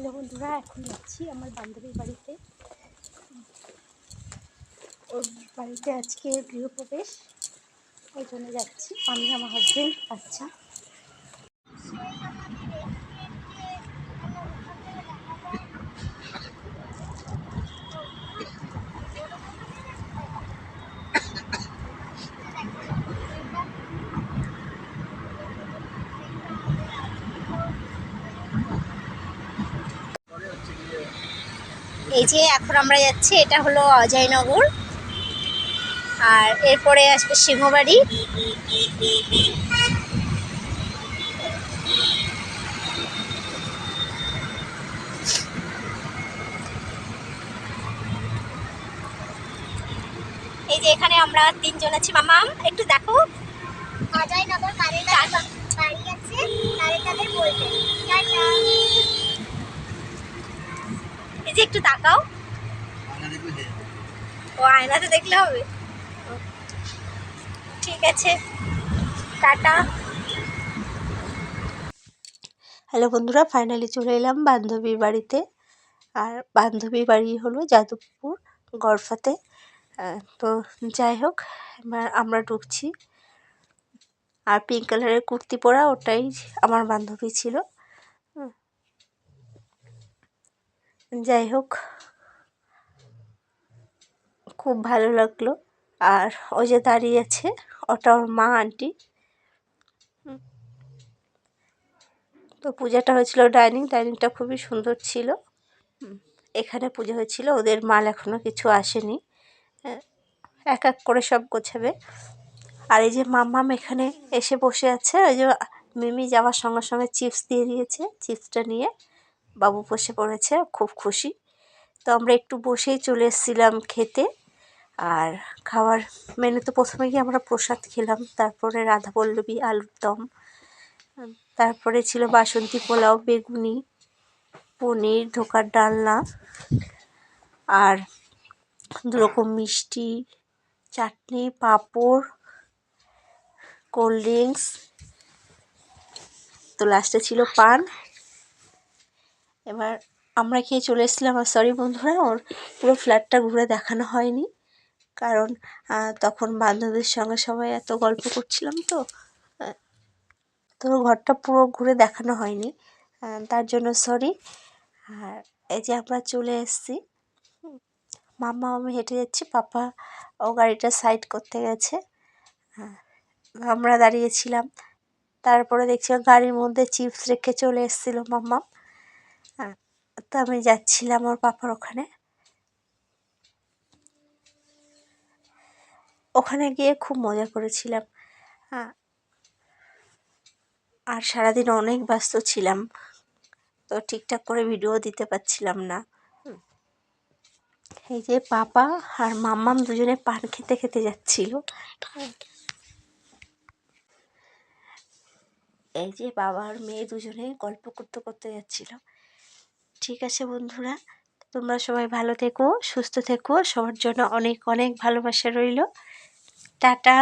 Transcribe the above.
Hello বন্ধুরা, এখন যাচ্ছি আমার বান্ধবীর বাড়িতে। ওর বাড়িতে আজকে গৃহপ্রবেশ, ওই জন্য যাচ্ছি আমি, আমার হাজবেন্ড, বাচ্চা। এই যে এখন আমরা যাচ্ছি, এটা হলো অজয়নগর, আর এরপরে আসবে সিংহবাড়ি। এই যে এখানে আমরা তিনজন আছি। মামা একটু দেখো অজয়নগর কারে বাড়ি আছে, তাদের বলবে টাটা। এই যে একটু তাকাও, ও আয়নাতে দেখলে হবে। ঠিক আছে, টাটা। হ্যালো বন্ধুরা, ফাইনালি চলে এলাম বান্ধবীর বাড়িতে। আর বান্ধবীর বাড়ি হলো যাদবপুর গড়ফাতে। তো যাই হোক, এবার আমরা ঢুকছি। আর পিঙ্ক কালারের কুর্তি পরা ওটাই আমার বান্ধবী ছিল। যাই হোক, খুব ভালো লাগলো। আর ওই যে দাঁড়িয়ে আছে, ওটা ওর মা, আন্টি। তো পূজাটা হয়েছিল ডাইনিংটা খুবই সুন্দর ছিল। এখানে পুজো হয়েছিল, ওদের মাল এখনও কিছু আসেনি, এক এক করে সব গোছাবে। আর এই যে মাম্মাম এখানে এসে বসে আছে। ওই যে মিমি যাওয়ার সঙ্গে সঙ্গে চিপস দিয়ে দিয়েছে, চিপসটা নিয়ে বাবু বসে পড়েছে, খুব খুশি। তো আমরা একটু বসেই চলে এসেছিলাম খেতে। আর খাওয়ার মেনুতে প্রথমে গিয়ে আমরা প্রসাদ খেলাম, তারপরে রাধাবল্লভী, আলুর দম, তারপরে ছিল বাসন্তী পোলাও, বেগুনি, পনির, ধোকার ডালনা, আর দুরকম মিষ্টি, চাটনি, পাঁপড়, কোল্ড ড্রিঙ্কস। তো লাস্টে ছিল পান। এবার আমরা খেয়ে চলে এসেছিলাম। আর সরি বন্ধুরা, ওর পুরো ফ্ল্যাটটা ঘুরে দেখানো হয়নি, কারণ তখন বান্ধবীর সঙ্গে সবাই এত গল্প করছিলাম। তো ঘরটা পুরো ঘুরে দেখানো হয়নি, তার জন্য সরি। আর এই যে আমরা চলে এসেছি, মাম্মা আমি হেঁটে যাচ্ছি, পাপা ও গাড়িটা সাইড করতে গেছে। আমরা দাঁড়িয়েছিলাম, তারপরে দেখছিলাম গাড়ির মধ্যে চিপস রেখে চলে এসেছিলো মাম্মা। তো আমি যাচ্ছিলাম ওর পাপার ওখানে। ওখানে গিয়ে খুব মজা করেছিলাম। আর সারাদিন অনেক ব্যস্ত ছিলাম, তো ঠিকঠাক করে ভিডিও দিতে পারছিলাম না। এই যে পাপা আর মাম্মাম দুজনে পান খেতে খেতে যাচ্ছিল। এই যে বাবা আর মেয়ে দুজনে গল্প করতে করতে যাচ্ছিল। ঠিক আছে বন্ধুরা, তোমরা সবাই ভালো থেকো, সুস্থ থেকো, সবার জন্য অনেক অনেক ভালোবাসা রইল। টাটা।